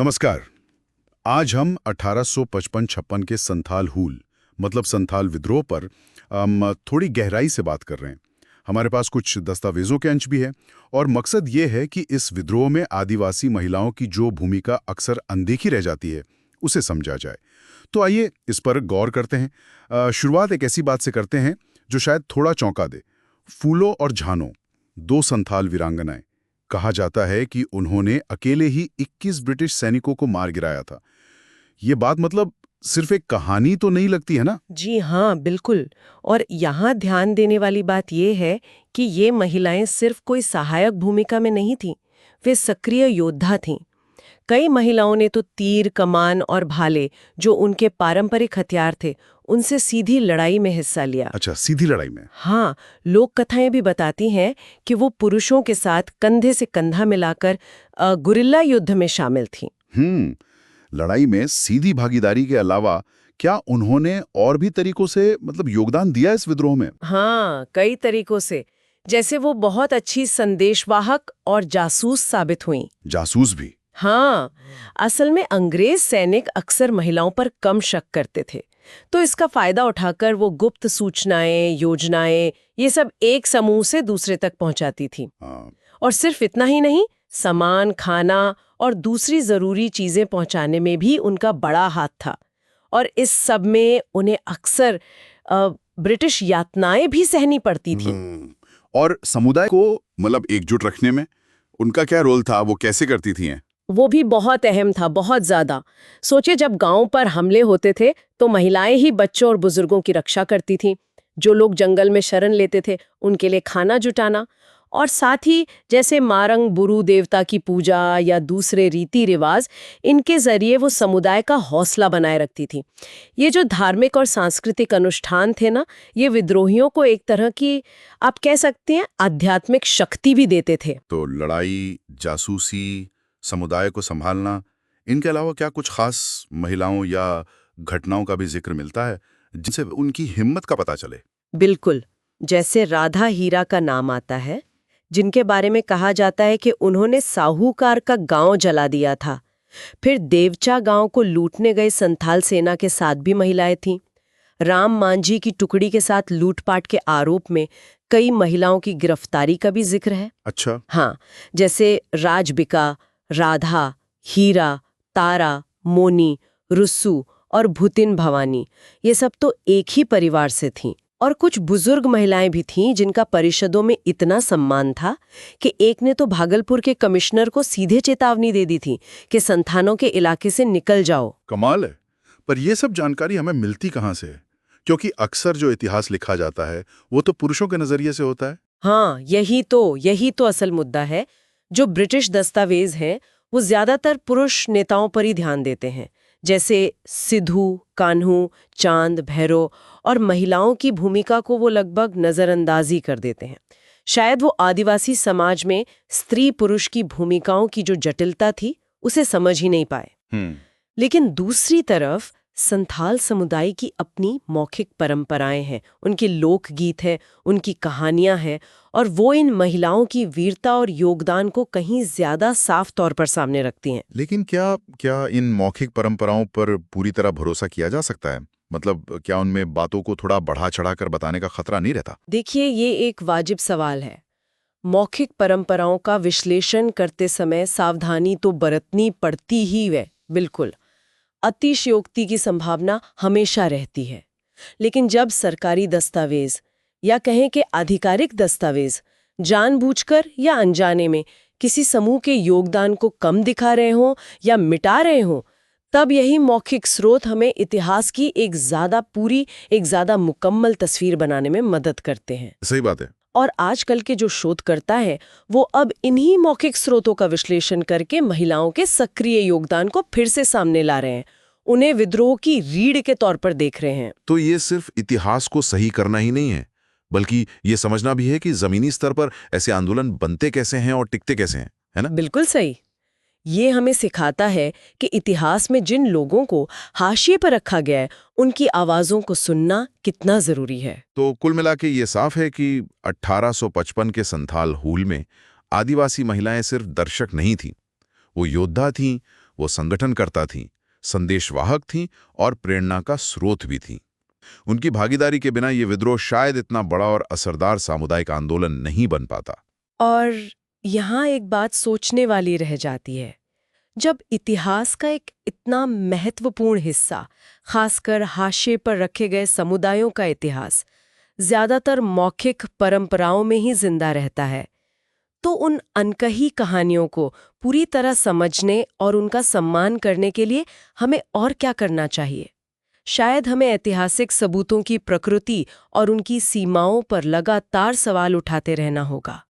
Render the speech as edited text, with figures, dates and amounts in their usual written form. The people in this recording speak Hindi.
नमस्कार। आज हम 1855-56 के संथाल हूल मतलब संथाल विद्रोह पर थोड़ी गहराई से बात कर रहे हैं। हमारे पास कुछ दस्तावेजों के अंश भी है और मकसद ये है कि इस विद्रोह में आदिवासी महिलाओं की जो भूमिका अक्सर अनदेखी रह जाती है उसे समझा जाए। तो आइए इस पर गौर करते हैं। शुरुआत एक ऐसी बात से करते हैं जो शायद थोड़ा चौंका दे। फूलो और झानो, दो संथाल वीरांगनाएं। कहा जाता है कि उन्होंने अकेले ही 21 ब्रिटिश सैनिकों को मार गिराया था। ये बात मतलब सिर्फ एक कहानी तो नहीं लगती है ना? जी हाँ, बिल्कुल। और यहाँ ध्यान देने वाली बात यह है कि ये महिलाएं सिर्फ कोई सहायक भूमिका में नहीं थीं, वे सक्रिय योद्धा थीं। कई महिलाओं ने तो तीर, कमान और भाले, जो उनके पारंपरिक हथियार थे, उनसे सीधी लड़ाई में हिस्सा लिया। अच्छा, सीधी लड़ाई में? हाँ, लोक कथाएं भी बताती हैं कि वो पुरुषों के साथ कंधे से कंधा मिलाकर गुरिल्ला युद्ध में शामिल थीं। लड़ाई में सीधी भागीदारी के अलावा क्या उन्होंने और भी तरीकों से मतलब योगदान दिया इस विद्रोह में? हाँ, कई तरीकों से। जैसे वो बहुत अच्छी संदेशवाहक और जासूस साबित हुईं। जासूस भी? हाँ, असल में अंग्रेज सैनिक अक्सर महिलाओं पर कम शक करते थे, तो इसका फायदा उठाकर वो गुप्त सूचनाएं, योजनाएं, ये सब एक समूह से दूसरे तक पहुंचाती थी। हाँ। और सिर्फ इतना ही नहीं, सामान, खाना और दूसरी जरूरी चीजें पहुंचाने में भी उनका बड़ा हाथ था। और इस सब में उन्हें अक्सर ब्रिटिश यातनाएं भी सहनी पड़ती थी। और समुदाय को मतलब एकजुट रखने में उनका क्या रोल था? वो कैसे करती थी? वो भी बहुत अहम था, बहुत ज्यादा। सोचे, जब गांव पर हमले होते थे तो महिलाएं ही बच्चों और बुजुर्गों की रक्षा करती थीं। जो लोग जंगल में शरण लेते थे उनके लिए खाना जुटाना, और साथ ही जैसे मारंग बुरु देवता की पूजा या दूसरे रीति रिवाज, इनके जरिए वो समुदाय का हौसला बनाए रखती थी। ये जो धार्मिक और सांस्कृतिक अनुष्ठान थे ना, ये विद्रोहियों को एक तरह की, आप कह सकते हैं, आध्यात्मिक शक्ति भी देते थे। तो लड़ाई, जासूसी, समुदाय को संभालना, इनके अलावा क्या कुछ खास महिलाओं या घटनाओं का भी जिक्र मिलता है जिनसे उनकी हिम्मत का पता चले? बिल्कुल। जैसे राधा हीरा का नाम आता है, जिनके बारे में कहा जाता है कि उन्होंने साहूकार का गांव जला दिया था। फिर देवचा गांव को लूटने गए संथाल सेना के साथ भी महिलाएं थीं। राम मांझी की टुकड़ी के साथ लूटपाट के आरोप में कई महिलाओं की गिरफ्तारी का भी जिक्र है। अच्छा। हाँ, जैसे राजबिका, राधा, हीरा, तारा, मोनी, रुस्सू और भूतिन भवानी, ये सब तो एक ही परिवार से थीं। और कुछ बुजुर्ग महिलाएं भी थीं जिनका परिषदों में इतना सम्मान था कि एक ने तो भागलपुर के कमिश्नर को सीधे चेतावनी दे दी थी कि संथानों के इलाके से निकल जाओ। कमाल है। पर यह सब जानकारी हमें मिलती कहाँ से है? क्योंकि अक्सर जो इतिहास लिखा जाता है वो तो पुरुषों के नजरिए से होता है। हाँ, यही तो असल मुद्दा है। जो ब्रिटिश दस्तावेज हैं वो ज्यादातर पुरुष नेताओं पर ही ध्यान देते हैं, जैसे सिद्धू, कान्हू, चांद, भैरो, और महिलाओं की भूमिका को वो लगभग नजरअंदाजी कर देते हैं। शायद वो आदिवासी समाज में स्त्री पुरुष की भूमिकाओं की जो जटिलता थी उसे समझ ही नहीं पाए। लेकिन दूसरी तरफ संथाल समुदाय की अपनी मौखिक परंपराएं हैं, उनके लोकगीत हैं, उनकी कहानियां हैं, और वो इन महिलाओं की वीरता और योगदान को कहीं ज्यादा साफ तौर पर सामने रखती हैं। लेकिन क्या इन मौखिक परंपराओं पर पूरी तरह भरोसा किया जा सकता है? मतलब क्या उनमें बातों को थोड़ा बढ़ा चढ़ाकर बताने का खतरा नहीं रहता? देखिए, ये एक वाजिब सवाल है। मौखिक परंपराओं का विश्लेषण करते समय सावधानी तो बरतनी पड़ती ही है, बिल्कुल। अतिशयोक्ति की संभावना हमेशा रहती है। लेकिन जब सरकारी दस्तावेज या कहें कि आधिकारिक दस्तावेज जानबूझकर या अनजाने में किसी समूह के योगदान को कम दिखा रहे हों या मिटा रहे हों, तब यही मौखिक स्रोत हमें इतिहास की एक ज्यादा मुकम्मल तस्वीर बनाने में मदद करते हैं। सही बात है। और आजकल के जो शोधकर्ता हैं वो अब इन्हीं मौखिक स्रोतों का विश्लेषण करके महिलाओं के सक्रिय योगदान को फिर से सामने ला रहे हैं, उन्हें विद्रोह की रीढ़ के तौर पर देख रहे हैं। तो ये सिर्फ इतिहास को सही करना ही नहीं है, बल्कि ये समझना भी है कि जमीनी स्तर पर ऐसे आंदोलन बनते कैसे हैं और टिकते कैसे हैं, है ना? बिल्कुल सही। ये हमें सिखाता है कि इतिहास में जिन लोगों को हाशिए पर रखा गया है उनकी आवाजों को सुनना कितना जरूरी है। तो कुल मिला के ये साफ है कि 1855 के संथाल हूल में आदिवासी महिलाएं सिर्फ दर्शक नहीं थीं, वो योद्धा थीं, वो संगठनकर्ता थीं, संदेशवाहक थीं और प्रेरणा का स्रोत भी थीं। उनकी भागीदारी के बिना ये विद्रोह शायद इतना बड़ा और असरदार सामुदायिक आंदोलन नहीं बन पाता। और यहाँ एक बात सोचने वाली रह जाती है। जब इतिहास का एक इतना महत्वपूर्ण हिस्सा, खासकर हाशिए पर रखे गए समुदायों का इतिहास, ज्यादातर मौखिक परंपराओं में ही जिंदा रहता है, तो उन अनकही कहानियों को पूरी तरह समझने और उनका सम्मान करने के लिए हमें और क्या करना चाहिए? शायद हमें ऐतिहासिक सबूतों की प्रकृति और उनकी सीमाओं पर लगातार सवाल उठाते रहना होगा।